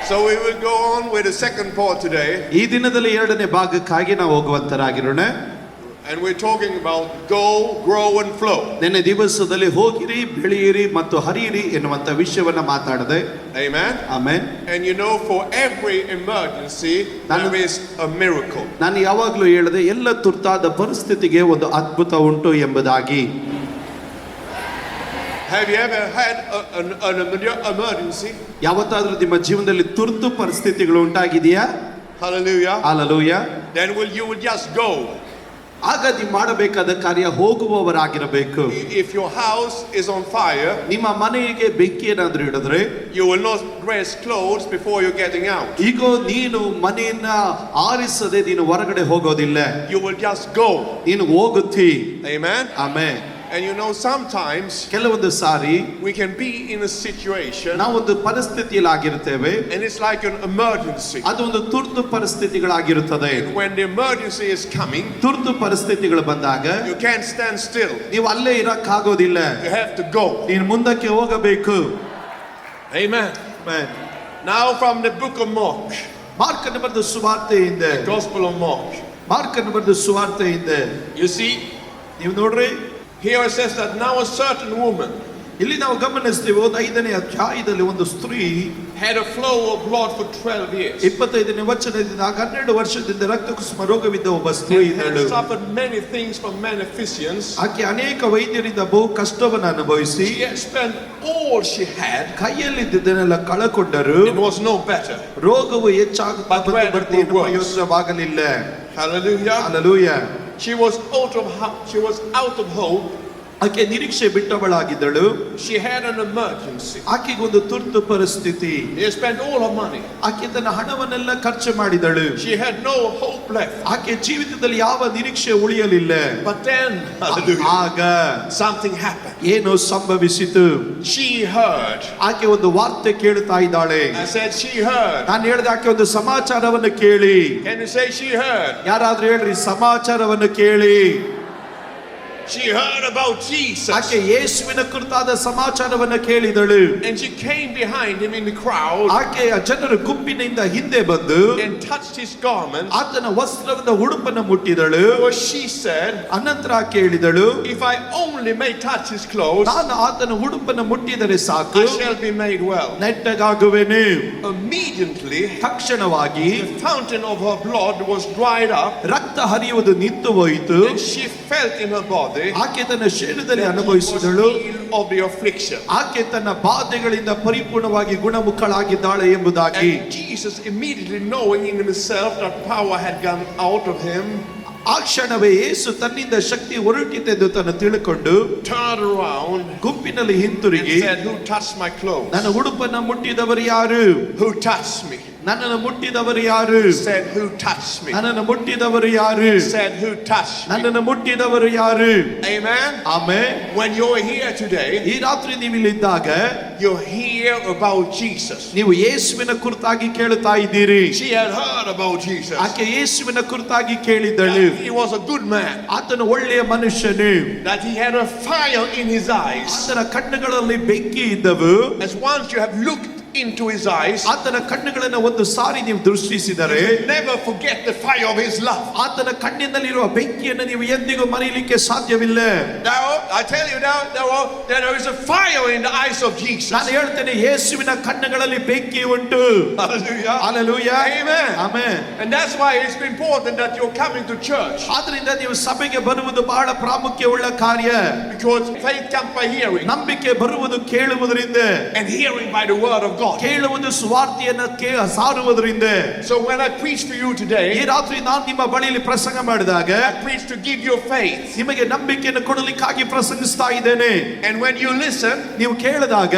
So we will go on with the second part today. ಈ ದಿನದಲ್ಲಿ ಎರಡನೇ ಭಾಗಕ್ಕಾಗಿ ನಾವು ಹೋಗುವಂತರಾಗಿರೋಣ. And we're talking about go, grow and flow. ನಿನ್ನೆ ದಿವಸದಲ್ಲಿ ಹೋಗಿರಿ, ಬೆಳೆಯಿರಿ ಮತ್ತು ಹರಿಯಿರಿ ಎನ್ನುವಂತ ವಿಷಯವನ್ನ ಮಾತಾಡಿದೆ. Amen. Amen. And you know, for every emergency there is a miracle. ನಾನು ಯಾವಾಗಲೂ ಹೇಳಿದೆ, ಎಲ್ಲ ತುರ್ತಾದ ಪರಿಸ್ಥಿತಿಗೆ ಒಂದು ಅದ್ಭುತ ಉಂಟು ಎಂಬುದಾಗಿ. Have you ever had an emergency? ಯಾವತ್ತಾದ್ರೂ ನಿಮ್ಮ ಜೀವನದಲ್ಲಿ ತುರ್ತು ಪರಿಸ್ಥಿತಿಗಳು ಉಂಟಾಗಿದೆಯಾ? Hallelujah. Hallelujah. Then you will just go. ಆಗ ನೀವು ಮಾಡಬೇಕಾದ ಕಾರ್ಯ ಹೋಗುವವರಾಗಿರಬೇಕು. If your house is on fire, ನಿಮ್ಮ ಮನೆಗೆ ಬೆಂಕಿ ಏನಾದ್ರೂ ಹಿಡಿದ್ರೆ, you will not dress clothes before you're getting out. ಈಗ ನೀನು ಮನೆಯನ್ನ ಆರಿಸದೆ ನೀನು ಹೊರಗಡೆ ಹೋಗೋದಿಲ್ಲ. You will just go. ನೀನು ಹೋಗುತ್ತಿ. Amen. Amen. And you know, sometimes ಕೆಲವೊಂದು ಸಾರಿ we can be in a situation ನಾವೊಂದು ಪರಿಸ್ಥಿತಿಯಲ್ಲಿ ಆಗಿರುತ್ತೇವೆ, and it's like an emergency. ಅದು ಒಂದು ತುರ್ತು ಪರಿಸ್ಥಿತಿಗಳಾಗಿರುತ್ತದೆ. When the emergency is coming, ತುರ್ತು ಪರಿಸ್ಥಿತಿಗಳು ಬಂದಾಗ you can't stand still. ನೀವು ಅಲ್ಲೇ ಇರಕ್ಕಾಗೋದಿಲ್ಲ. You have to go. ನೀನು ಮುಂದಕ್ಕೆ ಹೋಗಬೇಕು. Amen. Amen. Now from the book of Mark, ಮಾರ್ಕನ ಬರೆದ ಸುವಾರ್ತೆಯಿಂದ, Gospel of Mark. ಮಾರ್ಕನ ಬರೆದ ಸುವಾರ್ತೆಯಿಂದ You see, ನೀವು ನೋಡ್ರಿ, here it says that now a certain woman ಇಲ್ಲಿ ನಾವು ಗಮನಿಸ್ತೀವಿ, 5ನೇ ಅಧ್ಯಾಯದಲ್ಲಿ ಒಂದು ಸ್ತ್ರೀ had a flow of blood for 12 years. 25ನೇ ವಚನದಿಂದ 12 ವರ್ಷದಿಂದ ರಕ್ತಕುಸುಮ ರೋಗವಿದ್ದ ಒಬ್ಬ ಸ್ತ್ರೀ And ಇದ್ದಳು. had suffered many things from many physicians. ಆಕೆ ಅನೇಕ ವೈದ್ಯರಿಂದ ಬಹು ಕಷ್ಟವನ್ನು ಅನುಭವಿಸಿ She had spent all she had. ಕೈಯಲ್ಲಿದ್ದದನ್ನೆಲ್ಲ ಕಳಕೊಂಡರು. It was no better. ರೋಗವು ಹೆಚ್ಚಾಗುತ್ತಾ ಬರ್ತೀನಿ ಪ್ರಯೋಜನವಾಗಲಿಲ್ಲ. Hallelujah. Hallelujah. She was out of hope. ಆಕೆ ನಿರೀಕ್ಷೆ ಬಿಟ್ಟವಳಾಗಿದ್ದಳು. She had an emergency. ಆಕೆಗೆ ಒಂದು ತುರ್ತು ಪರಿಸ್ಥಿತಿ. She spent all her money. ಆಕೆ ತನ್ನ ಹಣವನ್ನೆಲ್ಲ ಖರ್ಚು ಮಾಡಿದಳು. She had no hope left. ಆಕೆ ಜೀವಿತದಲ್ಲಿ ಯಾವ ನಿರೀಕ್ಷೆ ಉಳಿಯಲಿಲ್ಲ. But then, hallelujah, ಆಗ something happened. ಏನು ಸಂಭವಿಸಿತು? She heard. ಆಕೆ ಒಂದು ವಾರ್ತೆ ಕೇಳ್ತಾ ಇದ್ದಾಳೆ. I said she heard. ನಾನು ಹೇಳಿದೆ ಆಕೆ ಒಂದು ಸಮಾಚಾರವನ್ನು ಕೇಳಿ. Can you say she heard? ಯಾರಾದ್ರೂ ಹೇಳ್ರಿ, ಸಮಾಚಾರವನ್ನು ಕೇಳಿ. She heard about Jesus. ಆಕೆ ಯೇಸುವಿನ ಕುರಿತಾದ ಸಮಾಚಾರವನ್ನು ಕೇಳಿದಳು. And she came behind him in the crowd. ಆಕೆ ಜನರ ಗುಂಪಿನಿಂದ ಹಿಂದೆ ಬಂದು and touched his garment. ಆತನ ವಸ್ತ್ರದ ಉಡುಪನ್ನು ಮುಟ್ಟಿದಳು. For she said, ಅನಂತರ ಆಕೆ ಹೇಳಿದಳು, if I only may touch his clothes, ನಾನು ಆತನ ಉಡುಪನ್ನು ಮುಟ್ಟಿದರೆ ಸಾಕು, I shall be made well. ನೆಟ್ಟಗಾಗುವೆನು. Immediately, ತಕ್ಷಣವಾಗಿ the fountain of her blood was dried up. ರಕ್ತ ಹರಿಯುವುದು ನಿಂತು ಹೋಯಿತು. And she felt in her body ಆಕೆ ತನ್ನ ಶರೀರದಲ್ಲಿ ಅನುಭವಿಸಿದಳು, of the affliction. ಆಕೆ ತನ್ನ ಬಾಧೆಗಳಿಂದ ಪರಿಪೂರ್ಣವಾಗಿ ಗುಣಮುಖಳಾಗಿದ್ದಾಳೆ ಎಂಬುದಾಗಿ. And Jesus, immediately knowing in himself that power had gone out of him, ಆ ಕ್ಷಣವೇ ಯೇಸು ತನ್ನಿಂದ ಶಕ್ತಿ ಹೊರಟಿತೆಂದು ತನ್ನ ತಿಳ್ಕೊಂಡು turned around ಗುಂಪಿನಲ್ಲಿ and ಹಿಂತಿರುಗಿ, said, who touched my clothes? ನನ್ನ ಉಡುಪನ್ನು ಮುಟ್ಟಿದವರು ಯಾರು? Who touched me? ನನ್ನನ್ನು ಮುಟ್ಟಿದವರು ಯಾರು? Said, who touched me? ನನ್ನನ್ನು ಮುಟ್ಟಿದವರು ಯಾರು? Said, who touched me? ನನ್ನನ್ನು ಮುಟ್ಟಿದವರು ಯಾರು? Amen. Amen. When you're here today, ಈ ರಾತ್ರಿ ನೀವು ಇಲ್ಲಿದ್ದಾಗ you hear about Jesus. ನೀವು ಯೇಸುವಿನ ಕುರಿತಾಗಿ ಕೇಳುತ್ತಾ ಇದ್ದೀರಿ. She had heard about Jesus. ಆಕೆ ಯೇಸುವಿನ ಕುರಿತಾಗಿ ಕೇಳಿದಳು. That he was a good man. ಆತನು ಒಳ್ಳೆಯ ಮನುಷ್ಯನು. That he had a fire in his eyes. ಆತನ ಕಣ್ಣುಗಳಲ್ಲಿ ಬೆಂಕಿ ಇದ್ದವು. As once you have looked into his eyes, ಆತನ ಕಣ್ಣುಗಳನ್ನು ಒಂದು ಸಾರಿ ನೀವು ದೃಷ್ಟಿಸಿದರೆ you will never forget the fire of his love. ಆತನ ಕಣ್ಣಿನಲ್ಲಿರುವ ಬೆಂಕಿಯನ್ನು ನೀವು ಎಂದಿಗೂ ಮರೆಯಲಿಕ್ಕೆ ಸಾಧ್ಯವಿಲ್ಲ. Now I tell you now, there is a fire in the eyes of Jesus. ನಾನು ಹೇಳ್ತೇನೆ, ಯೇಸುವಿನ ಕಣ್ಣುಗಳಲ್ಲಿ ಬೆಂಕಿ ಉಂಟು. Hallelujah. Hallelujah. Amen. Amen. And that's why it's important that you're coming to church. ಆದ್ರಿಂದ ನೀವು ಸಭೆಗೆ ಬರುವುದು ಬಹಳ ಪ್ರಾಮುಖ್ಯವುಳ್ಳ ಕಾರ್ಯ. Because faith comes by hearing. ನಂಬಿಕೆ ಬರುವುದು ಕೇಳುವುದರಿಂದ, And hearing by the word of God. ಕೇಳುವುದು ಸುವಾರ್ತೆಯನ್ನು ಸಾರುವುದರಿಂದ. So when I preach to you today, ಈ ರಾತ್ರಿ ನಾನು ನಿಮ್ಮ ಬಳಿಯಲ್ಲಿ ಪ್ರಸಂಗ ಮಾಡಿದಾಗ I preach to give you faith. ನಿಮಗೆ ನಂಬಿಕೆಯನ್ನು ಕೊಡಲಿಕ್ಕಾಗಿ ಪ್ರಸಂಗಿಸ್ತಾ ಇದ್ದೇನೆ. And when you listen, ನೀವು ಕೇಳಿದಾಗ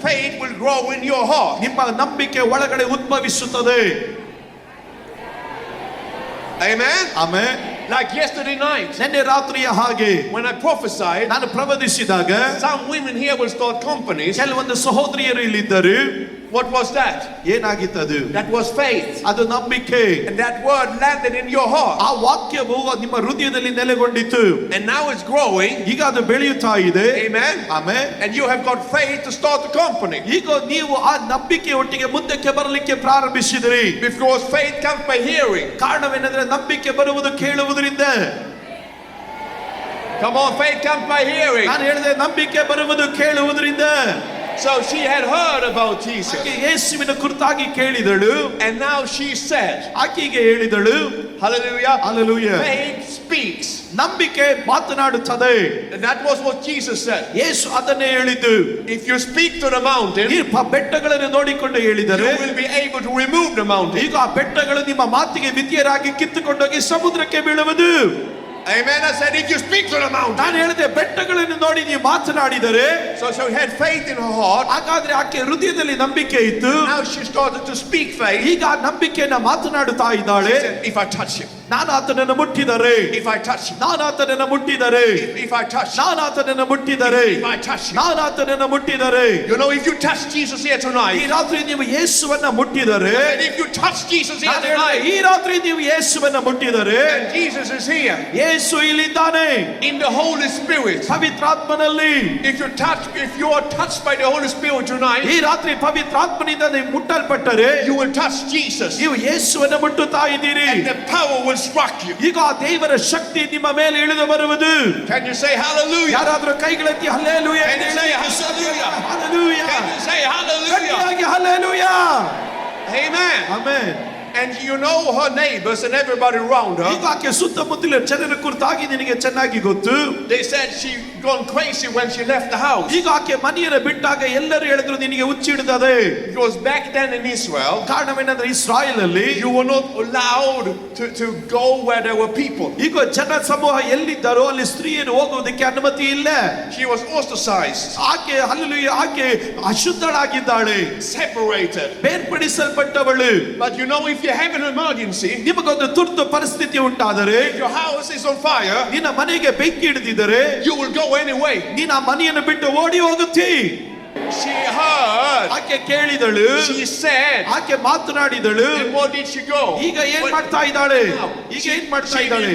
faith will grow in your heart. ನಿಮ್ಮ ನಂಬಿಕೆ ಒಳಗಡೆ ಉದ್ಭವಿಸುತ್ತದೆ. Amen. Amen. Like yesterday night, ನಿನ್ನೆ ರಾತ್ರಿಯ ಹಾಗೆ when I prophesied, ನಾನು ಪ್ರವದಿಸಿದಾಗ some women here will start companies. ಕೆಲವೊಂದು ಸಹೋದರಿಯರು ಇಲ್ಲಿದ್ದರು. What was that? ಏನಾಗಿತ್ತದು? That was faith. ಅದು ನಂಬಿಕೆ. And that word landed in your heart. ಆ ವಾಕ್ಯವು ನಿಮ್ಮ ಹೃದಯದಲ್ಲಿ ನೆಲೆಗೊಂಡಿತು. And now it's growing. ಈಗ ಅದು ಬೆಳೆಯುತ್ತಾ ಇದೆ. Amen. Amen. And you have got faith to start the company. ಈಗ ನೀವು ಆ ನಂಬಿಕೆ ಒಟ್ಟಿಗೆ ಮುಂದಕ್ಕೆ ಬರಲಿಕ್ಕೆ ಪ್ರಾರಂಭಿಸಿದಿರಿ. Because faith comes by hearing. ಕಾರಣವೇನೆಂದರೆ ನಂಬಿಕೆ ಬರುವುದು ಕೇಳುವುದರಿಂದ. Come on, faith comes by hearing. ನಾನು ಹೇಳಿದೆ ನಂಬಿಕೆ ಬರುವುದು ಕೇಳುವುದರಿಂದ. So she had heard about Jesus. ಆಕೆ ಯೇಸುವಿನ ಕುರಿತಾಗಿ ಕೇಳಿದಳು. And now she said, ಆಕೆಗೆ ಹೇಳಿದಳು. hallelujah. Hallelujah. Faith speaks. ನಂಬಿಕೆ ಮಾತನಾಡುತ್ತದೆ. And that was what Jesus said. ಯೇಸು ಅದನ್ನೇ ಹೇಳಿದ್ದು. If you speak to the mountain, ಈ ಬೆಟ್ಟಗಳನ್ನು ನೋಡಿಕೊಂಡು ಹೇಳಿದರೆ you will be able to remove the mountain. ಈಗ ಆ ಬೆಟ್ಟಗಳು ನಿಮ್ಮ ಮಾತಿಗೆ ವಿದ್ಯರಾಗಿ ಕಿತ್ತುಕೊಂಡೋಗಿ ಸಮುದ್ರಕ್ಕೆ ಬೀಳುವುದು. Amen. I said, if you speak to the mountain. ನಾನು ಹೇಳಿದೆ ಬೆಟ್ಟಗಳನ್ನು ನೋಡಿ ನೀವು ಮಾತನಾಡಿದರೆ. So she had faith in her heart. ಹಾಗಾದ್ರೆ ಆಕೆ ಹೃದಯದಲ್ಲಿ ನಂಬಿಕೆ ಇತ್ತು. Now she started to speak faith. ಈಗ ಆ ನಂಬಿಕೆಯನ್ನು ಮಾತನಾಡುತ್ತಾ ಇದ್ದಾಳೆ. She said, if I touch him. ನಾನು ಆತನನ್ನು ಮುಟ್ಟಿದರೆ. If I touch him. ನಾನು ಆತನನ್ನು ಮುಟ್ಟಿದರೆ. If I touch him. ನಾನು ಆತನನ್ನು ಮುಟ್ಟಿದರೆ. If I touch him. ನಾನು ಆತನನ್ನು ಮುಟ್ಟಿದರೆ. You know, if you touch Jesus here tonight. ಈ ರಾತ್ರಿ ನೀವು ಯೇಸುವನ್ನ ಮುಟ್ಟಿದರೆ. And if you touch Jesus here tonight. ಈ ರಾತ್ರಿ ನೀವು ಯೇಸುವನ್ನ ಮುಟ್ಟಿದರೆ. And Jesus is here. ಯೇಸು ಇಲ್ಲಿದ್ದಾನೆ. In the Holy Spirit. ಪವಿತ್ರಾತ್ಮನಲ್ಲಿ. If you are touched by the Holy Spirit tonight. ಈ ರಾತ್ರಿ ಪವಿತ್ರಾತ್ಮನಿಂದ ನೀವು ಮುಟ್ಟಲ್ಪಟ್ಟರೆ. You will touch Jesus. ನೀವು ಯೇಸುವನ್ನ ಮುಟ್ಟುತ್ತಾ ಇದ್ದೀರಿ. And the power will struck you. ಈಗ ಆ ದೇವರ ಶಕ್ತಿ ನಿಮ್ಮ ಮೇಲೆ ಇಳಿದು ಬರುವುದು. Can you say hallelujah? ಯಾರಾದರೂ ಕೈಗಳೆತ್ತಿ hallelujah. Can you say hallelujah? Hallelujah. Can you say hallelujah? ಗಟ್ಟಿಯಾಗಿ hallelujah. Amen. Amen. And you know her neighbors and everybody around her. ಈಗ ಆಕೆ ಸುತ್ತಮುತ್ತಲಿನ ಜನರ ಕುರಿತಾಗಿ ನಿನಗೆ ಚೆನ್ನಾಗಿ ಗೊತ್ತು. They said she gone crazy when she left the house. ಈಗ ಆಕೆ ಮನೆಯನ್ನು ಬಿಟ್ಟಾಗ ಎಲ್ಲರೂ ಹೇಳಿದ್ರು ನಿನಗೆ ಹುಚ್ಚಿಡಿದದೆ. Because back then in Israel, ಕಾರಣವೇನೆಂದರೆ ಇಸ್ರಾಯೇಲಲ್ಲಿ you were not allowed to go where there were people. ಈಗ ಜನ ಸಮೂಹ ಎಲ್ಲಿದ್ದಾರೋ ಅಲ್ಲಿ ಸ್ತ್ರೀಯರು ಹೋಗುವುದಕ್ಕೆ ಅನುಮತಿ ಇಲ್ಲ. She was ostracized. ಆಕೆ ಹಲ್ಲೆಲೂಯಾ ಆಕೆ ಅಶುದ್ಧಳಾಗಿದ್ದಾಳೆ. Separated. ಬೇರ್ಪಡಿಸಲ್ಪಟ್ಟವಳು. But you know, if you have an emergency, ನಿಮಗೊಂದು ತುರ್ತು ಪರಿಸ್ಥಿತಿ ಉಂಟಾದರೆ, if your house is on fire, ನಿನ್ನ ಮನೆಗೆ ಬೆಂಕಿ ಹಿಡಿದಿದ್ದರೆ, you will go anyway. ನೀನು ಆ ಮನೆಯನ್ನು ಬಿಟ್ಟು ಓಡಿ ಹೋಗುತ್ತಿ. She heard. ಆಕೆ ಕೇಳಿದಳು. She said. ಆಕೆ ಮಾತನಾಡಿದಳು. And what did she go? ಈಗ ಏನ್ ಮಾಡ್ತಾ ಇದ್ದಾಳೆ? ಈಗ ಏನ್ ಮಾಡ್ತಾ ಇದ್ದಾಳೆ?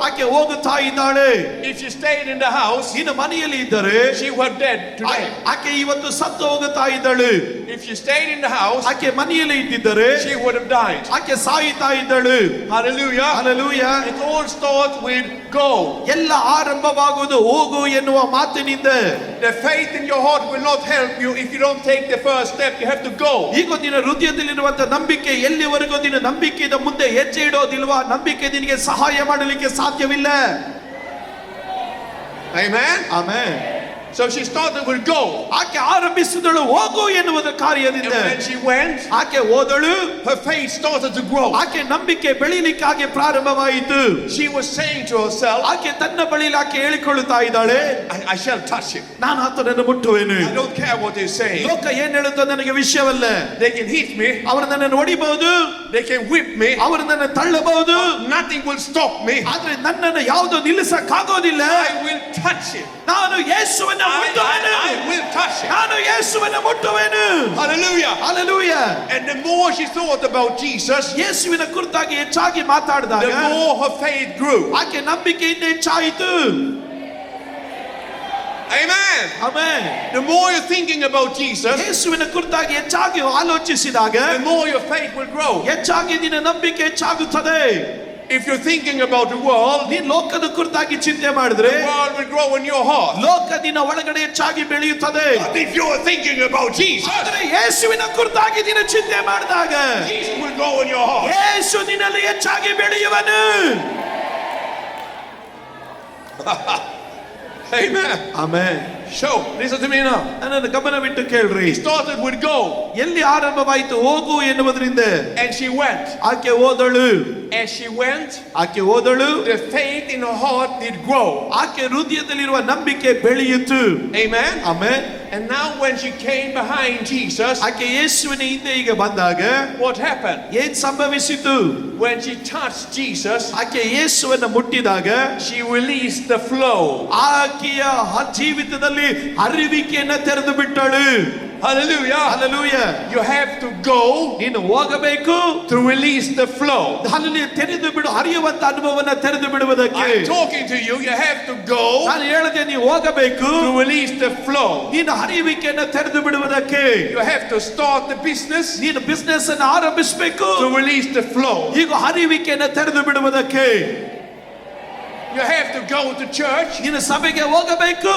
ಆಕೆ ಹೋಗುತ್ತಾ ಇದ್ದಾಳೆ. If she stayed in the house, ನೀನು ಮನೆಯಲ್ಲಿ ಇದ್ದರೆ, she was dead today. ಆಕೆ ಇವತ್ತು ಸತ್ತು ಹೋಗುತ್ತಾ ಇದ್ದಳು. If she stayed in the house, ಆಕೆ ಮನೆಯಲ್ಲಿ ಇದ್ದಿದ್ದರೆ, she would have died. ಆಕೆ ಸಾಯುತ್ತಾ ಇದ್ದಳು. Hallelujah. Hallelujah. It all starts with go. ಎಲ್ಲ ಆರಂಭವಾಗುವುದು ಹೋಗು ಎನ್ನುವ ಮಾತಿನಿಂದ. The faith in your heart will not help you if you don't take the first step. You have to go. ಈಗ ನಿನ್ನ ಹೃದಯದಲ್ಲಿರುವಂತ ನಂಬಿಕೆ ಎಲ್ಲಿವರೆಗೂ ನಿನ್ನ ನಂಬಿಕೆಯಿಂದ ಮುಂದೆ ಹೆಜ್ಜೆ ಇಡೋದಿಲ್ವಾ, ನಂಬಿಕೆ ನಿನಗೆ ಸಹಾಯ ಮಾಡಲಿಕ್ಕೆ ಸಾಧ್ಯವಿಲ್ಲ. Amen. Amen. So she started with go. ಆಕೆ ಆರಂಭಿಸಿದಳು ಹೋಗು ಎನ್ನುವುದ ಕಾರ್ಯದಿಂದ. And when she went, ಆಕೆ ಹೋದಳು. her faith started to grow. ಆಕೆ ನಂಬಿಕೆ ಬೆಳೀಲಿಕ್ಕಾಗಿ ಪ್ರಾರಂಭವಾಯಿತು. She was saying to herself, ಆಕೆ ತನ್ನ ಬಳಿಯಲ್ಲಿ ಆಕೆ ಹೇಳಿಕೊಳ್ಳುತ್ತಾ ಇದ್ದಾಳೆ, I shall touch him. ನಾನು ಆತನನ್ನು ಮುಟ್ಟುವೆನು. I don't care what they're saying. ಲೋಕ ಏನ್ ಹೇಳುತ್ತೋ ನನಗೆ ವಿಷಯವಲ್ಲ. They can hit me. ಅವರು ನನ್ನನ್ನು ಹೊಡಿಬಹುದು. They can whip me. ಅವರು ನನ್ನ ತಳ್ಳಬಹುದು. Nothing will stop me. ಆದ್ರೆ ನನ್ನನ್ನು ಯಾವುದು ನಿಲ್ಲಿಸಕ್ಕಾಗೋದಿಲ್ಲ. I will touch him. ನಾನು ಯೇಸುವನ್ನು ಮುಟ್ಟುವೆನು. I will touch him. ನಾನು ಯೇಸುವನ್ನು ಮುಟ್ಟುವೆನು. Hallelujah. Hallelujah. And the more she thought about Jesus, ಯೇಸುವಿನ ಕುರಿತಾಗಿ ಹೆಚ್ಚಾಗಿ ಮಾತಾಡಿದಾಗ the more her faith grew. ಆಕೆ ನಂಬಿಕೆಯಿಂದ ಹೆಚ್ಚಾಯಿತು. Amen. Amen. The more you're thinking about Jesus, ಯೇಸುವಿನ ಕುರಿತಾಗಿ ಹೆಚ್ಚಾಗಿ ಆಲೋಚಿಸಿದಾಗ the more your faith will grow. ಹೆಚ್ಚಾಗಿ ನಿನ್ನ ನಂಬಿಕೆ ಹೆಚ್ಚಾಗುತ್ತದೆ. If you're thinking about the world, ನೀನು ಲೋಕದ ಕುರಿತಾಗಿ ಚಿಂತೆ ಮಾಡಿದ್ರೆ the world will grow in your heart. ಲೋಕ ನಿನ್ನ ಒಳಗಡೆ ಹೆಚ್ಚಾಗಿ ಬೆಳೆಯುತ್ತದೆ. But if you're thinking about Jesus, ಆದರೆ ಯೇಸುವಿನ ಕುರಿತಾಗಿ ನೀನು ಚಿಂತೆ ಮಾಡಿದಾಗ Jesus will grow in your heart. ಯೇಸು ನಿನ್ನಲ್ಲಿ ಹೆಚ್ಚಾಗಿ ಬೆಳೆಯುವನು. Amen. Amen. So, listen to me now. ನನ್ನನ್ನು ಗಮನವಿಟ್ಟು ಕೇಳ್ರಿ. It started with go. ಎಲ್ಲಿ ಆರಂಭವಾಯಿತು? ಹೋಗು ಎನ್ನುವುದರಿಂದ. And she went. ಆಕೆ ಹೋದಳು. As she went, ಆಕೆ ಹೋದಳು. the faith in her heart did grow. ಆಕೆ ಹೃದಯದಲ್ಲಿರುವ ನಂಬಿಕೆ ಬೆಳೆಯಿತು. Amen. Amen. And now when she came behind Jesus, ಆಕೆ ಯೇಸುವಿನ ಹಿಂದೆ ಈಗ ಬಂದಾಗ what happened? ಏನ್ ಸಂಭವಿಸಿತು? When she touched Jesus, ಆಕೆ ಯೇಸುವನ್ನು ಮುಟ್ಟಿದಾಗ she released the flow. ಆಕೆಯ ಜೀವಿತದಲ್ಲಿ ಹರಿವಿಕೆಯನ್ನು ತೆರೆದು ಬಿಟ್ಟಳು. Hallelujah. Hallelujah. You have to go ನೀನು ಹೋಗಬೇಕು, to release the flow. ಅಲ್ಲಿ ತೆರೆದು ಬಿಡು, ಹರಿಯುವಂತ ಅನುಭವನ ತೆರೆದು ಬಿಡುವುದಕ್ಕೆ. I'm talking to you. You have to go ನಾನು ಹೇಳಿದೆ ನೀವು ಹೋಗಬೇಕು, to release the flow. ನೀನು ಹರಿಯುವಿಕೆಯನ್ನು ತೆರೆದು ಬಿಡುವುದಕ್ಕೆ. You have to start the business ನೀನು ಬಿಸ್ನೆಸ್ ಅನ್ನು ಆರಂಭಿಸಬೇಕು, to release the flow. ಈಗ ಹರಿಯುವಿಕೆಯನ್ನು ತೆರೆದು ಬಿಡುವುದಕ್ಕೆ. You have to go to church ನೀನು ಸಭೆಗೆ ಹೋಗಬೇಕು,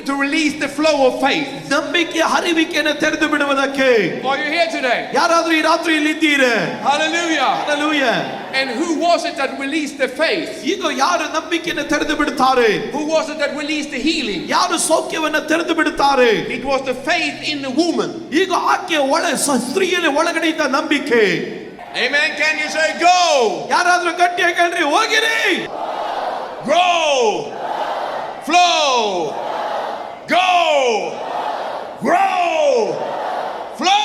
to release the flow of faith. ನಂಬಿಕೆಯ ಹರಿವಿಕೆಯನ್ನು ತೆರೆದು ಬಿಡುವುದಕ್ಕೆ. Are you here today? ಯಾರಾದ್ರೂ ಈ ರಾತ್ರಿ ಇಲ್ಲಿ ಇದ್ದೀರಾ? Hallelujah. Hallelujah. And who was it that released the faith? ಈಗ ಯಾರು ನಂಬಿಕೆಯನ್ನು ತೆರೆದು ಬಿಡುತ್ತಾರೆ? Who was it that released the healing? ಯಾರು ಸೌಖ್ಯವನ್ನು ತೆರೆದು ಬಿಡುತ್ತಾರೆ? It was the faith in the woman. ಈಗ ಆಕೆ ಸ್ತ್ರೀಯಲ್ಲಿ ಒಳಗಡೆ ಇದ್ದ ನಂಬಿಕೆ. Amen. Can you say go? ಯಾರಾದ್ರೂ ಗಟ್ಟಿಯಾಗಿ ಹೇಳ್ರಿ, ಹೋಗಿರಿ. Grow. Flow. Go. Grow. Flow.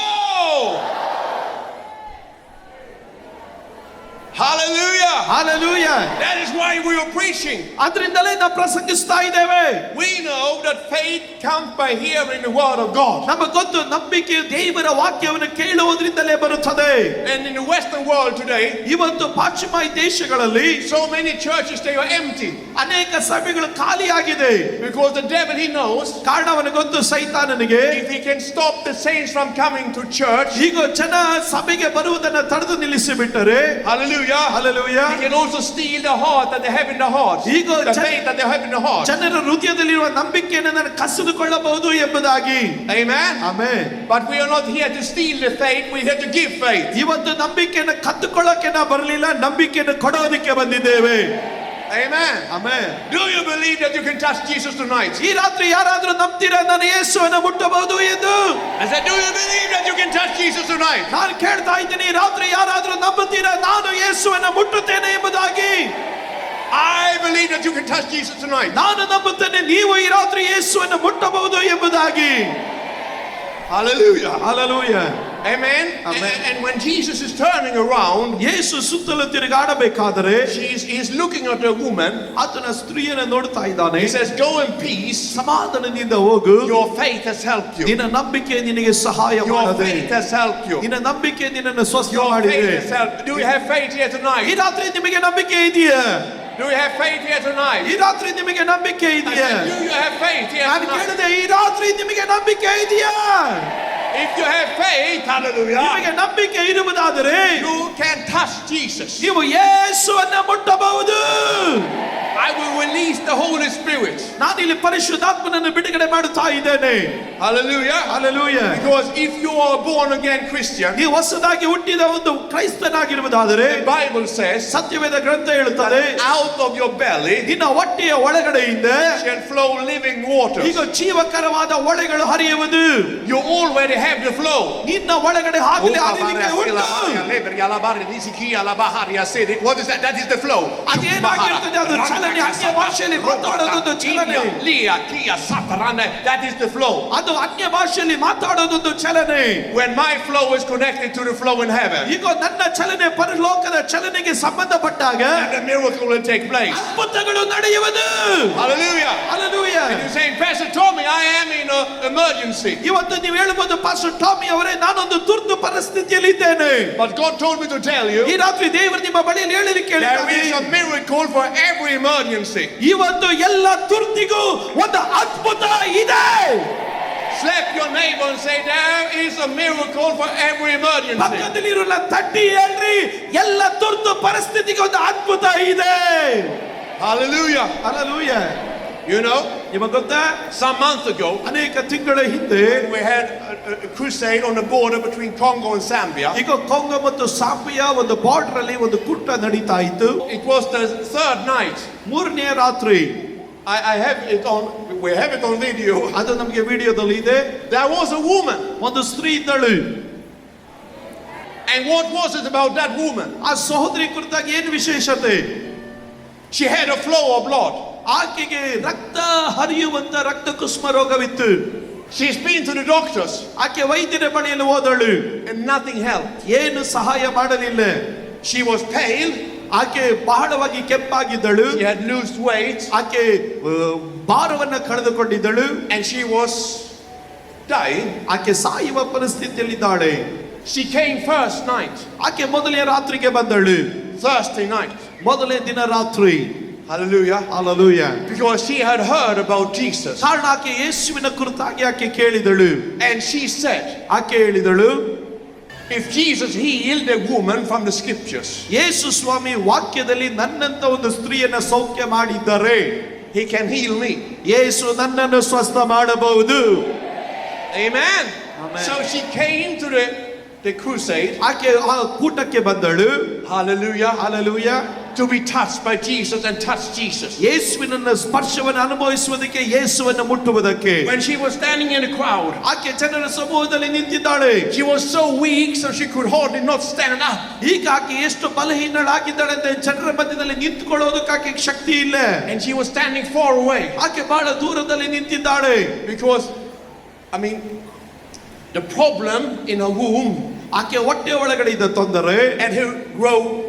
Hallelujah. Hallelujah. That is why we are preaching. ಅದರಿಂದಲೇ ನಾವು ಪ್ರಸಂಗಿಸ್ತಾ ಇದ್ದೇವೆ. We know that faith comes by hearing the word of God. ನಮಗೆ ಗೊತ್ತು, ನಂಬಿಕೆ ದೇವರ ವಾಕ್ಯವನ್ನು ಕೇಳುವುದರಿಂದಲೇ ಬರುತ್ತದೆ. And in the Western world today, ಇವತ್ತು ಪಾಶ್ಚಿಮಾತ್ಯ ದೇಶಗಳಲ್ಲಿ so many churches, they are empty. ಅನೇಕ ಸಭೆಗಳು ಖಾಲಿಯಾಗಿದೆ. Because the devil, he knows, ಕಾರಣವನ್ನು ಗೊತ್ತು ಸೈತಾನನಿಗೆ. if he can stop the saints from coming to church, ಈಗ ಜನ ಸಭೆಗೆ ಬರುವುದನ್ನು ತಡೆದು ನಿಲ್ಲಿಸಿಬಿಟ್ಟರೆ, hallelujah, hallelujah, he can also steal the heart that they have in the heart, the faith that they have in the heart. ಜನರ ಹೃದಯದಲ್ಲಿರುವ ನಂಬಿಕೆಯನ್ನು ನಾನು ಕಸಿದುಕೊಳ್ಳಬಹುದು ಎಂಬುದಾಗಿ. Amen. Amen. But we are not here to steal the faith, we are here to give faith. ಇವತ್ತು ನಂಬಿಕೆಯನ್ನು ಕದ್ದುಕೊಳ್ಳಕ್ಕೆ ನಾವು ಬರಲಿಲ್ಲ, ನಂಬಿಕೆಯನ್ನು ಕೊಡೋದಕ್ಕೆ ಬಂದಿದ್ದೇವೆ. Amen. Amen. Do you believe that you can touch Jesus tonight? ಈ ರಾತ್ರಿ ಯಾರಾದರೂ ನಂಬ್ತೀರಾ ನಾನು ಯೇಸುವನ್ನು ಮುಟ್ಟಬಹುದು ಎಂದು? I said, do you believe that you can touch Jesus tonight? ನಾನು ಕೇಳ್ತಾ ಇದ್ದೀನಿ, ಈ ರಾತ್ರಿ ಯಾರಾದರೂ ನಂಬುತ್ತೀರಾ ನಾನು ಯೇಸುವನ್ನು ಮುಟ್ಟುತ್ತೇನೆ ಎಂಬುದಾಗಿ? I believe that you can touch Jesus tonight. ನಾನು ನಂಬುತ್ತೇನೆ ನೀವು ಈ ರಾತ್ರಿ ಯೇಸುವನ್ನು ಮುಟ್ಟಬಹುದು ಎಂಬುದಾಗಿ. Hallelujah. Hallelujah. Amen. Amen. And when Jesus is turning around, ಯೇಸು ಸುತ್ತಲೂ ತಿರುಗಾಡಬೇಕಾದರೆ he's looking at a woman. ಆತನ ಸ್ತ್ರೀಯನ್ನು ನೋಡ್ತಾ ಇದ್ದಾನೆ. He says, go in peace. ಸಮಾಧಾನದಿಂದ ಹೋಗು, Your faith has helped you. ನಿನ್ನ ನಂಬಿಕೆ ನಿನಗೆ ಸಹಾಯ Your ಮಾಡಿದೆ. faith has helped you. ನಿನ್ನ ನಂಬಿಕೆ ನಿನ್ನನ್ನು ಸ್ವಸ್ಥ Your ಮಾಡಿದೆ. faith has helped. Do you have faith here ಈ tonight? ರಾತ್ರಿ ನಿಮಗೆ ನಂಬಿಕೆ ಇದೆಯಾ? Do you have faith here tonight? ಈ ರಾತ್ರಿ ನಿಮಗೆ ನಂಬಿಕೆ I ಇದೆಯಾ? said, do you have faith here ನಾನು tonight? ಕೇಳಿದೆ, ಈ ರಾತ್ರಿ ನಿಮಗೆ ನಂಬಿಕೆ ಇದೆಯಾ? If you have faith, hallelujah, ನಿಮಗೆ ನಂಬಿಕೆ ಇರುವುದಾದರೆ you can touch Jesus. ನೀವು ಯೇಸುವನ್ನು ಮುಟ್ಟಬಹುದು. I will release the Holy Spirit. ನಾನು ಇಲ್ಲಿ ಪರಿಶುದ್ಧಾತ್ಮನನ್ನು ಬಿಡುಗಡೆ ಮಾಡುತ್ತಾ ಇದ್ದೇನೆ. Hallelujah. Hallelujah. Because if you are a born again Christian, ನೀವು ಹೊಸದಾಗಿ ಹುಟ್ಟಿದ ಒಂದು ಕ್ರೈಸ್ತನಾಗಿರುವುದಾದರೆ, the Bible says, ಸತ್ಯವೇದ ಗ್ರಂಥ ಹೇಳುತ್ತದೆ, that out of your belly ನಿನ್ನ ಹೊಟ್ಟೆಯ ಒಳಗಡೆಯಿಂದ shall flow living waters. ಈಗ ಜೀವಕರವಾದ ಒಳೆಗಳು ಹರಿಯುವುದು. You already have the flow. ನಿನ್ನ ಒಳಗಡೆ ಆಗಲೇ ಹರಿವಿಕೆ ಉಂಟು. What is that? That is the flow. ಅದೇನಾಗಿರ್ತದೆ? ಅದು ಚಲನೆ, ಅನ್ಯ ಭಾಷೆಯಲ್ಲಿ ಮಾತಾಡೋದೊಂದು ಚಲನೆ. That is the flow. ಅದು ಅನ್ಯ ಭಾಷೆಯಲ್ಲಿ ಮಾತಾಡೋದೊಂದು ಚಲನೆ. When my flow is connected to the flow in heaven, ಈಗ ನನ್ನ ಚಲನೆ ಪರಲೋಕದ ಚಲನೆಗೆ ಸಂಬಂಧಪಟ್ಟಾಗ and the miracle will take place. ಅದ್ಭುತಗಳು ನಡೆಯುವುದು. Hallelujah. Hallelujah. And you're saying, Pastor Tommy, I am in an emergency. ಇವತ್ತು ನೀವು ಹೇಳ್ಬೋದು, ಪಾಸ್ಟರ್ ಟಾಮಿ ಅವರೇ, ನಾನೊಂದು ತುರ್ತು ಪರಿಸ್ಥಿತಿಯಲ್ಲಿ ಇದ್ದೇನೆ. But God told me to tell you, ಈ ರಾತ್ರಿ ದೇವರು ನಿಮ್ಮ ಬಳಿಯಲ್ಲಿ ಹೇಳಿಕ್ಕೆ there ಹೇಳಿದ್ದಾನೆ, is a miracle for every emergency. ಇವತ್ತು ಎಲ್ಲ ತುರ್ತಿಗೂ ಒಂದು ಅದ್ಭುತ ಇದೆ. Slap your neighbor and say, there is a miracle for every emergency. ಪಕ್ಕದಲ್ಲಿರುವ ತಟ್ಟಿ ಹೇಳ್ರಿ, ಎಲ್ಲ ತುರ್ತು ಪರಿಸ್ಥಿತಿಗೆ ಒಂದು ಅದ್ಭುತ ಇದೆ. Hallelujah. Hallelujah. You know, ನಿಮಗೆ ಗೊತ್ತಾ, some months ago, ಅನೇಕ ತಿಂಗಳ ಹಿಂದೆ we had a crusade on the border between Congo and Zambia. ಈಗ ಕೊಂಗೋ ಮತ್ತು ಸಾಂಬಿಯಾ ಒಂದು ಬಾರ್ಡರ್ ಅಲ್ಲಿ ಒಂದು ಕೂಟ ನಡೀತಾ ಇತ್ತು. It was the third night. ಮೂರನೇ ರಾತ್ರಿ. I have it on, we have it on video. ಅದು ನಮಗೆ ವಿಡಿಯೋದಲ್ಲಿ ಇದೆ. There was a woman. ಒಂದು ಸ್ತ್ರೀ ಇದ್ದಳು. And what was it about that woman? ಆ ಸಹೋದರಿ ಕುರಿತಾಗಿ ಏನು ವಿಶೇಷತೆ? She had a flow of blood. ಆಕೆಗೆ ರಕ್ತ ಹರಿಯುವಂತ ರಕ್ತ Kusma ರೋಗವಿತ್ತು. She's been to the doctors. ಆಕೆ ವೈದ್ಯರ ಬಳಿಯಲ್ಲಿ ಹೋದಳು. And nothing helped. ಏನು ಸಹಾಯ ಮಾಡಲಿಲ್ಲ. She was pale. ಆಕೆ ಬಹಳವಾಗಿ ಕೆಂಪಾಗಿದ್ದಳು. She had lost weight. ಆಕೆ ಭಾರವನ್ನ ಕಳೆದುಕೊಂಡಿದ್ದಳು. And she was dying, ಆಕೆ ಸಾಯುವ ಪರಿಸ್ಥಿತಿಯಲ್ಲಿದ್ದಾಳೆ. she came first night, ಆಕೆ ಮೊದಲನೇ ರಾತ್ರಿಗೆ ಬಂದಳು, Thursday night. ಮೊದಲನೇ ದಿನ ರಾತ್ರಿ. Hallelujah. Hallelujah. Because she had heard about Jesus. ಕಾರಣ ಆಕೆ ಯೇಸುವಿನ ಕುರಿತಾಗಿ ಆಕೆ ಕೇಳಿದಳು. And she said, ಆಕೆ ಹೇಳಿದಳು, if Jesus healed a woman from the scriptures, ಯೇಸು ಸ್ವಾಮಿ ವಾಕ್ಯದಲ್ಲಿ ನನ್ನಂತ ಒಂದು ಸ್ತ್ರೀಯನ್ನ ಸೌಖ್ಯ ಮಾಡಿದ್ದಾರೆ, he can heal me. ಯೇಸು ನನ್ನನ್ನು ಸ್ವಸ್ಥ ಮಾಡಬಹುದು. Amen. Amen. So she came to the crusade. ಆಕೆ ಆ ಕೂಟಕ್ಕೆ ಬಂದಳು. Hallelujah. Hallelujah. To be touched by Jesus and touch Jesus. ಯೇಸುವಿನ ಸ್ಪರ್ಶವನ್ನು ಅನುಭವಿಸುವುದಕ್ಕೆ, ಯೇಸುವನ್ನು ಮುಟ್ಟುವುದಕ್ಕೆ. When she was standing in the crowd, ಆಕೆ ಜನರ ಸಮೂಹದಲ್ಲಿ ನಿಂತಿದ್ದಾಳೆ. she was so weak so she could hardly not stand up. ಈಗ ಆಕೆ ಎಷ್ಟು ಬಲಹೀನಳಾಗಿದ್ದಾಳೆ ಅಂತ ಜನರ ಮಧ್ಯದಲ್ಲಿ ನಿಂತುಕೊಳ್ಳೋದಕ್ಕೆ ಆಕೆ ಶಕ್ತಿ ಇಲ್ಲ. And she was standing far away. ಆಕೆ ಬಹಳ ದೂರದಲ್ಲಿ ನಿಂತಿದ್ದಾಳೆ. Because, the problem in her womb, ಆಕೆ ಹೊಟ್ಟೆ ಒಳಗಡೆ ಇದ್ದ ತೊಂದರೆ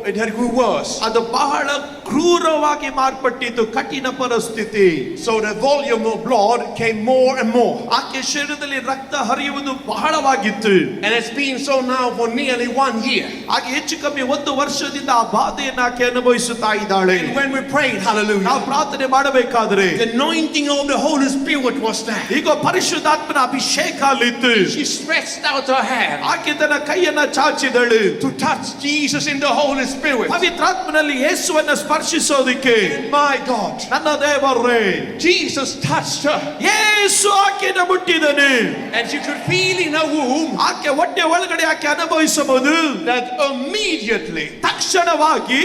it had grew worse. ಅದು ಬಹಳ ಕ್ರೂರವಾಗಿ ಮಾರ್ಪಟ್ಟಿದ್ದು, ಕಠಿಣ ಪರಿಸ್ಥಿತಿ. So the volume of blood came more and more. ಆಕೆ ಶರೀರದಲ್ಲಿ ರಕ್ತ ಹರಿಯುವುದು ಬಹಳವಾಗಿತ್ತು. And it's been so now for nearly 1 year. ಆಕೆ ಹೆಚ್ಚು ಕಮ್ಮಿ 1 ವರ್ಷದಿಂದ ಆ ಬಾಧೆಯನ್ನು ಆಕೆ ಅನುಭವಿಸುತ್ತಾ ಇದ್ದಾಳೆ. And when we prayed, hallelujah, ನಾವು ಪ್ರಾರ್ಥನೆ ಮಾಡಬೇಕಾದ್ರೆ the anointing of the Holy Spirit was there. ಈಗ ಪರಿಶುದ್ಧಾತ್ಮನ ಅಭಿಷೇಕ ಅಲ್ಲಿತ್ತು. She stretched out her hand ಆಕೆ ತನ್ನ ಕೈಯನ್ನ ಚಾಚಿದಳು, to touch Jesus in the Holy Spirit. ಪವಿತ್ರಾತ್ಮನಲ್ಲಿ ಯೇಸುವನ್ನು ಸ್ಪರ್ಶಿಸೋದಕ್ಕೆ. And my God, ನನ್ನ ದೇವರೇ, Jesus touched her. ಯೇಸು ಆಕೆಯನ್ನು ಮುಟ್ಟಿದನು. And she could feel in her womb ಆಕೆ ಹೊಟ್ಟೆ ಒಳಗಡೆ ಆಕೆ ಅನುಭವಿಸಬಹುದು. that immediately, ತಕ್ಷಣವಾಗಿ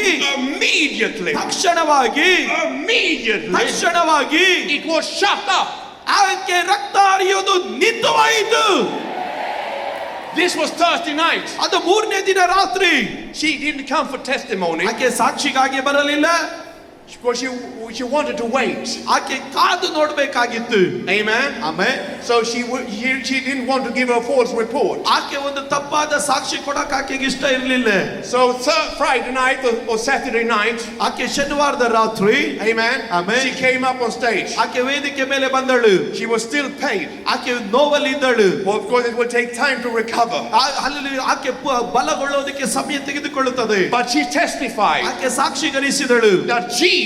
it was shut up. ಆಕೆ ರಕ್ತ ಹರಿಯೋದು ನಿಂತುವಾಯಿತು. This was Thursday night. ಅದು 3ನೇ ದಿನ ರಾತ್ರಿ. She didn't come for testimony ಆಕೆ ಸಾಕ್ಷಿಗಾಗಿ ಬರಲಿಲ್ಲ. because she wanted to wait. ಆಕೆ ಕಾದು ನೋಡಬೇಕಾಗಿತ್ತು. Amen. Amen. So she didn't want to give a false report. ಆಕೆ ಒಂದು ತಪ್ಪಾದ ಸಾಕ್ಷಿ ಕೊಡಕ್ಕೆ ಆಕೆಗೆ ಇಷ್ಟ ಇರಲಿಲ್ಲ. So Friday night or Saturday night, ಆಕೆ ಶನಿವಾರದ ರಾತ್ರಿ, amen, Amen, she came up on stage. ಆಕೆ ವೇದಿಕೆ ಮೇಲೆ ಬಂದಳು. She was still pain. ಆಕೆ ನೋವಲ್ಲಿದ್ದಳು. Well, of course it will take time to recover. ಅಲ್ಲಿ ಆಕೆ ಬಲಗೊಳ್ಳೋದಕ್ಕೆ ಸಮಯ ತೆಗೆದುಕೊಳ್ಳುತ್ತದೆ. But she testified ಆಕೆ ಸಾಕ್ಷೀಕರಿಸಿದಳು. that Jesus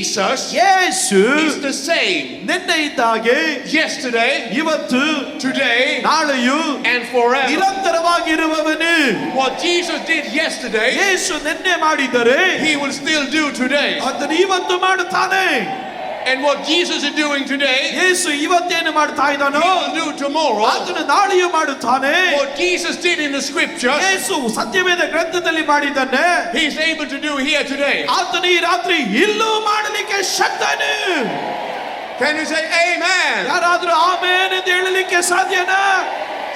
Yesu is the same ನಿನ್ನೆ ಇದ್ದಾಗೆ, yesterday, ಇವತ್ತು, today, ನಾಳೆಯೂ and forever. ನಿರಂತರವಾಗಿರುವವನು. What Jesus did yesterday, ಯೇಸು ನಿನ್ನೆ ಮಾಡಿದರೆ he will still do today. ಅದನ್ನು ಇವತ್ತು ಮಾಡುತ್ತಾನೆ. And what Jesus is doing today, ಯೇಸು ಇವತ್ತೇನು ಮಾಡ್ತಾ he ಇದ್ದಾನೋ will do tomorrow. ಅದನ್ನು ನಾಳೆಯೂ ಮಾಡುತ್ತಾನೆ. What Jesus did in the scriptures, ಯೇಸು ಸತ್ಯವೇದ ಗ್ರಂಥದಲ್ಲಿ ಮಾಡಿದ್ದಾನೆ, he's able to do here today. ಆತನು ಈ ರಾತ್ರಿ ಇಲ್ಲೂ ಮಾಡಲಿಕ್ಕೆ ಶಕ್ತನು. Can you say amen? ಯಾರಾದ್ರೂ ಆಮೇನ್ ಎಂದು ಹೇಳಲಿಕ್ಕೆ ಸಾಧ್ಯನಾ?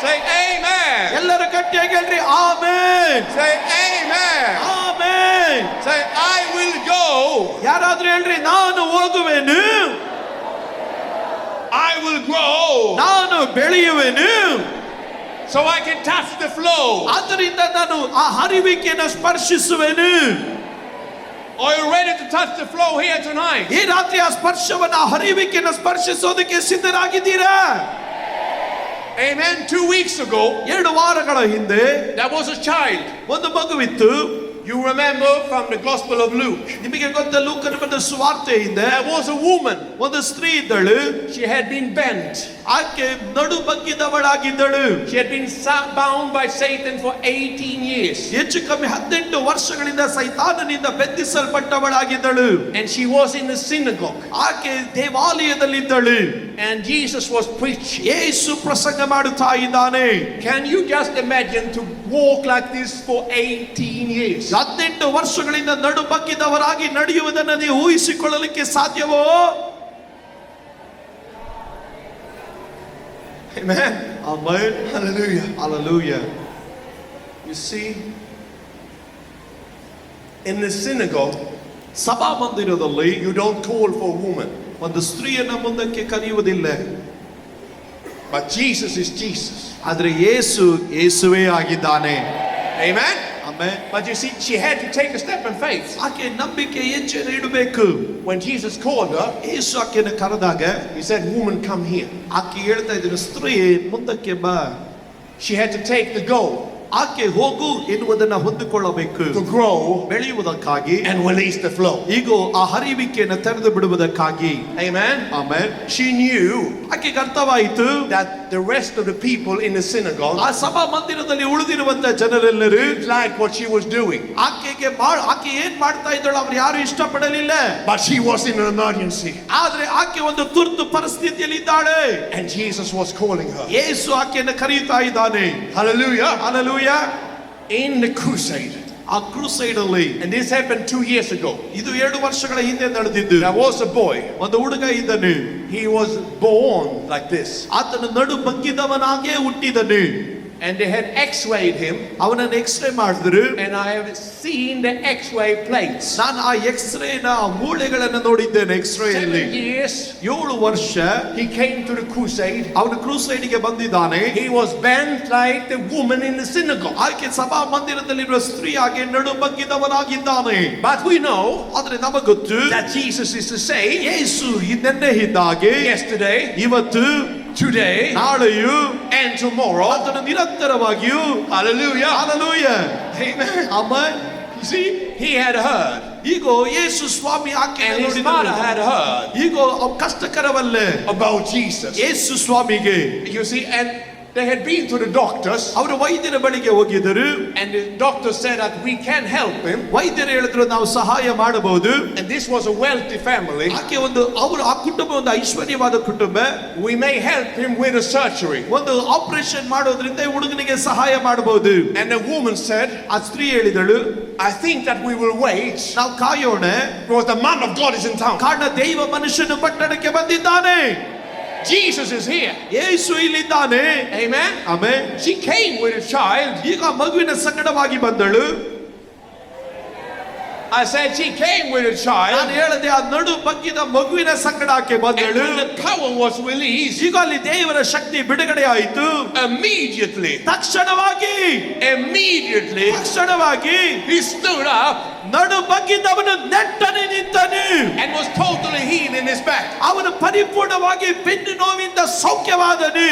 Say amen. ಎಲ್ಲರೂ ಗಟ್ಟಿಯಾಗಿ ಹೇಳ್ರಿ ಆಮೇನ್. Say amen. Amen. Say I will go. ಯಾರಾದ್ರೂ ಹೇಳ್ರಿ ನಾನು ಹೋಗುವೆನು, I will grow. ನಾನು ಬೆಳೆಯುವೆನು. So I can touch the flow. ಆದ್ದರಿಂದ ನಾನು ಆ ಹರಿವಿಕೆಯನ್ನು ಸ್ಪರ್ಶಿಸುವೆನು. Are you ready to touch the flow here tonight? ಈ ರಾತ್ರಿ ಆ ಸ್ಪರ್ಶವನ್ನು, ಆ ಹರಿವಿಕೆಯನ್ನು ಸ್ಪರ್ಶಿಸೋದಕ್ಕೆ ಸಿದ್ಧರಾಗಿದ್ದೀರಾ? Amen. 2 weeks ago, 2 ವಾರಗಳ ಹಿಂದೆ there was a child. ಒಂದು ಮಗುವಿತ್ತು. You remember from the Gospel of Luke. ನಿಮಗೆ ಗೊತ್ತ, ಲೂಕನ ಬರೆದ ಸುವಾರ್ತೆಯಿಂದ There was a woman. ಒಂದು ಸ್ತ್ರೀ ಇದ್ದಳು. She had been bent. ಆಕೆ ನಡು ಬಗ್ಗಿದವಳಾಗಿದ್ದಳು. She had been bound by Satan for 18 years. ಹೆಚ್ಚು ಕಮ್ಮಿ 18 ವರ್ಷಗಳಿಂದ ಸೈತಾನನಿಂದ ಬೆಂದಿಸಲ್ಪಟ್ಟವಳಾಗಿದ್ದಳು. And she was in the synagogue. ಆಕೆ ದೇವಾಲಯದಲ್ಲಿದ್ದಳು. And Jesus was preaching. ಯೇಸು ಪ್ರಸಂಗ ಮಾಡುತ್ತಾ ಇದ್ದಾನೆ. Can you just imagine to walk like this for 18 years? 18 ವರ್ಷಗಳಿಂದ ನಡು ಬಗ್ಗಿದವರಾಗಿ ನಡೆಯುವುದನ್ನು ನೀವು ಊಹಿಸಿಕೊಳ್ಳಲಿಕ್ಕೆ ಸಾಧ್ಯವೋ? Amen. Amen. Hallelujah. Hallelujah. You see, in the synagogue, ಸಭಾ ಮಂದಿರದಲ್ಲಿ you don't call for a woman. ಒಂದು ಸ್ತ್ರೀಯನ್ನ ಮುಂದಕ್ಕೆ ಕರೆಯುವುದಿಲ್ಲ. But Jesus is Jesus. ಆದರೆ ಯೇಸು ಯೇಸುವೇ ಆಗಿದ್ದಾನೆ. Amen. Amen. But you see, she had to take a step in faith. ಆಕೆ ನಂಬಿಕೆ ಹೆಜ್ಜೆಯನ್ನು ಇಡಬೇಕು. When Jesus called her, ಯೇಸು ಆಕೆಯನ್ನು ಕರೆದಾಗ he said, "Woman, come here." ಆಕೆ ಹೇಳ್ತಾ ಇದ್ರು, ಸ್ತ್ರೀ ಮುಂದಕ್ಕೆ ಬಾ. She had to take the go ಆಕೆ ಹೋಗು ಎನ್ನುವುದನ್ನ ಹೊಂದಿಕೊಳ್ಳಬೇಕು, to grow ಬೆಳೆಯುವುದಕ್ಕಾಗಿ and release the flow. ಈಗ ಆ ಹರಿವಿಕೆಯನ್ನು ತೆರೆದು ಬಿಡುವುದಕ್ಕಾಗಿ. Amen. ಆಮೆನ್. She knew ಆಕೆಗೆ ಅರ್ಥವಾಯಿತು that the rest of the people in the synagogue ಆ ಸಭಾ ಮಂದಿರದಲ್ಲಿ ಉಳಿದಿರುವಂತ ಜನರೆಲ್ಲರೂ didn't like what she was doing. ಆಕೆ ಏನ್ ಮಾಡ್ತಾ ಇದ್ದಳು ಅವ್ರು ಯಾರು ಇಷ್ಟಪಡಲಿಲ್ಲ. But she was in an emergency. ಆದ್ರೆ ಆಕೆ ಒಂದು ತುರ್ತು ಪರಿಸ್ಥಿತಿಯಲ್ಲಿ ಇದ್ದಾಳೆ. And Jesus was calling her. ಯೇಸು ಆಕೆಯನ್ನು ಕರೆಯುತ್ತಾ ಇದ್ದಾನೆ. Hallelujah. Hallelujah. In the crusade. ಆ ಕ್ರೂಸೈಡ್ ಅಲ್ಲಿ, And this happened 2 years ago. ಇದು 2 ವರ್ಷಗಳ ಹಿಂದೆ ನಡೆದಿದ್ದು. There was a boy. ಒಂದು ಹುಡುಗ ಇದ್ದನು. He was born like this. ಆತನು ನಡು ಬಗ್ಗಿದವನಾಗೆ ಹುಟ್ಟಿದನು. And they had x-rayed him. ಅವನನ್ನು ಎಕ್ಸ್ರೇ ಮಾಡಿದ್ರು. And I have seen the x-ray plates. ನಾನು ಆ ಎಕ್ಸ್ರೇನ ಮೂಳೆಗಳನ್ನು ನೋಡಿದ್ದೇನೆ. ಎಕ್ಸ್ರೇ ಅಲ್ಲಿ 7 years 7 ವರ್ಷ he came to the crusade. ಅವನು ಕ್ರೂಸೈಡ್ಗೆ ಬಂದಿದ್ದಾನೆ. He was bent like the woman in the synagogue. ಆಕೆ ಸಭಾ ಮಂದಿರದಲ್ಲಿರುವ ಸ್ತ್ರೀಯಾಗಿ ನಡು ಬಗ್ಗಿದವನಾಗಿದ್ದಾನೆ. But we know ಆದ್ರೆ ನಮಗೆ ಗೊತ್ತು that Jesus is the same ಯೇಸು ನಿನ್ನೆ ಇದ್ದಾಗೆ, yesterday, ಇವತ್ತು, today, ನಾಳೆಯೂ, and tomorrow. ಆತನು ನಿರಂತರವಾಗಿಯೂ. Hallelujah. Hallelujah. Amen. Amen. You see, he had heard. ಈಗ ಯೇಸು ಸ್ವಾಮಿ ಆಕೆ And his mother had heard ಈಗ ಕಷ್ಟಕರವಲ್ಲೇ about Jesus. ಯೇಸು ಸ್ವಾಮಿಗೆ. You see, and they had been to the doctors. ಅವರು ವೈದ್ಯರ ಬಳಿಗೆ ಹೋಗಿದ್ದರು. And the doctor said that we can help him. ವೈದ್ಯರು ಹೇಳಿದ್ರು ನಾವು ಸಹಾಯ ಮಾಡಬಹುದು. And this was a wealthy family. ಆಕೆ ಆ ಕುಟುಂಬ ಒಂದು ಐಶ್ವರ್ಯವಾದ ಕುಟುಂಬ. We may help him with a surgery. ಒಂದು ಆಪರೇಷನ್ ಮಾಡೋದ್ರಿಂದ ಈ ಹುಡುಗನಿಗೆ ಸಹಾಯ ಮಾಡಬಹುದು. And the woman said, ಆ ಸ್ತ್ರೀ ಹೇಳಿದಳು, I think that we will wait ನಾವು ಕಾಯೋಣ, because the man of God is in town. ಕಾರಣ ದೈವ ಮನುಷ್ಯನು ಪಟ್ಟಣಕ್ಕೆ ಬಂದಿದ್ದಾನೆ. Jesus is here. ಯೇಸು ಇಲ್ಲಿದ್ದಾನೆ. Amen. Amen. She came with a child. ಈಗ ಮಗುವಿನ ಸಂಗಡವಾಗಿ ಬಂದಳು. I said she came with a child. ನಾನು ಹೇಳಿದೆ ಆ ನಡು ಬಗ್ಗಿದ ಮಗುವಿನ ಸಂಗಡ ಆಕೆ And ಬಂದಳು. when the power was released, ಈಗ ಅಲ್ಲಿ ದೇವರ ಶಕ್ತಿ ಬಿಡುಗಡೆ ಆಯಿತು. immediately, ತಕ್ಷಣವಾಗಿ he stood up ನಡು ಬಗ್ಗಿದವನು ನೆಟ್ಟನೆ ನಿಂತನು. and was totally healed in his back. ಅವನು ಪರಿಪೂರ್ಣವಾಗಿ ಬೆನ್ನು ನೋವಿಂದ ಸೌಖ್ಯವಾದನು.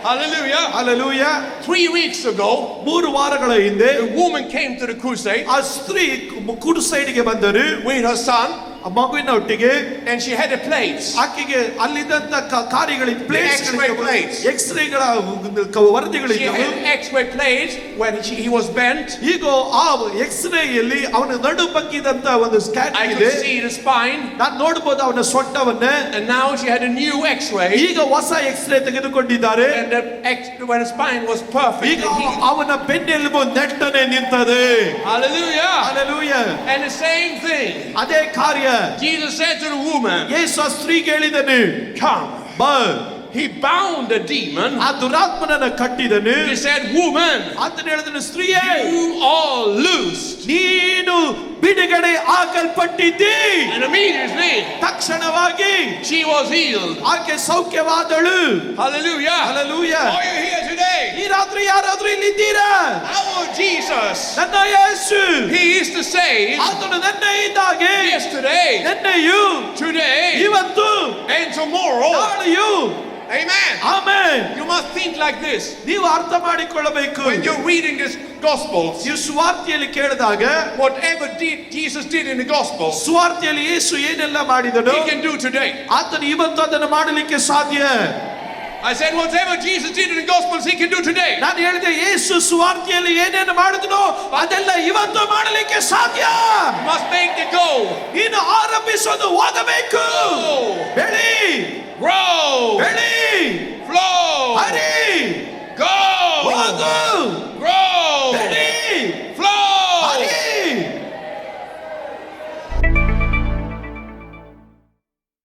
Hallelujah. ಹಲ್ಲೆಲೂಯಾ. 3 weeks ago, 3 ವಾರಗಳ ಹಿಂದೆ the woman came to the crusade ಆ ಸ್ತ್ರೀ ಕ್ರೂಸೈಡ್ಗೆ ಬಂದರು with her son. ಆ ಮಗುವಿನ ಒಟ್ಟಿಗೆ. And she had a plate. ಆಕೆಗೆ ಅಲ್ಲಿದ್ದಂತ ಕಾರ್ಯಗಳಿಗೆ X-ray plates. ಎಕ್ಸ್ರೇಗಳ ವರದಿಗಳಿದ್ದವು. She had X-ray plates when he was bent. ಈಗ ಆ ಎಕ್ಸ್ರೇಯಲ್ಲಿ ಅವನ ನಡು ಬಗ್ಗಿದಂತ ಒಂದು ಸ್ಕ್ಯಾನ್ I ಇದೆ. could see the spine. ನಾನು ನೋಡಬಹುದು ಅವನ ಸೊಂಟವನ್ನ. And now she had a new X-ray. ಈಗ ಹೊಸ ಎಕ್ಸ್ರೇ ತೆಗೆದುಕೊಂಡಿದ್ದಾರೆ. And when the spine was perfect. ಈಗ ಅವನ ಬೆನ್ನೆಲುಬು ನೆಟ್ಟನೆ ನಿಂತದೆ. Hallelujah. Hallelujah. And the same thing. ಅದೇ ಕಾರ್ಯ Jesus said to the woman, ಯೇಸು ಆ ಸ್ತ್ರೀಗೆ ಹೇಳಿದನು, come. ಬಾ. He bound the demon. ಆ ದುರಾತ್ಮನನ್ನ ಕಟ್ಟಿದನು. He said, woman, ಆತನು ಹೇಳಿದನು, ಸ್ತ್ರೀಯೇ, you are loosed. ನೀನು ಬಿಡುಗಡೆ ಆಗಲ್ಪಟ್ಟಿದ್ದಿ. And immediately ತಕ್ಷಣವಾಗಿ she was healed. ಆಕೆ ಸೌಖ್ಯವಾದಳು. Hallelujah. Hallelujah. Are you here today? ಈ ರಾತ್ರಿ ಯಾರಾದ್ರೂ ಇಲ್ಲಿದ್ದೀರಾ? Our Jesus, ನನ್ನ ಯೇಸು, he is the same ಆತನು ನೆನ್ನೆ ಇದ್ದಾಗೆ, yesterday, ನೆನ್ನೆಯೂ, today, ಇವತ್ತು, and tomorrow. ನಾಳೆಯೂ. Amen. Amen. You must think like this. ನೀವು ಅರ್ಥ ಮಾಡಿಕೊಳ್ಳಬೇಕು. When you're reading this Gospels, ನೀವು ಸುವಾರ್ತೆಯಲ್ಲಿ ಕೇಳಿದಾಗ whatever Jesus did in the Gospels, ಸುವಾರ್ತೆಯಲ್ಲಿ ಯೇಸು ಏನೆಲ್ಲ ಮಾಡಿದನು, he can do today. ಆತನು ಇವತ್ತು ಅದನ್ನು ಮಾಡಲಿಕ್ಕೆ ಸಾಧ್ಯ. I said whatever Jesus did in the Gospels, he can do today. ನಾನು ಹೇಳಿದೆ ಯೇಸು ಸುವಾರ್ತೆಯಲ್ಲಿ ಏನೇನು ಮಾಡಿದನೋ ಅದೆಲ್ಲ ಇವತ್ತು ಮಾಡಲಿಕ್ಕೆ ಸಾಧ್ಯ. You must make the go. ನೀನು ಆರಂಭಿಸೋದು ಹೋಗಬೇಕು. ಬೆಳಿ, Grow. ಬೆಳಿ, Flow.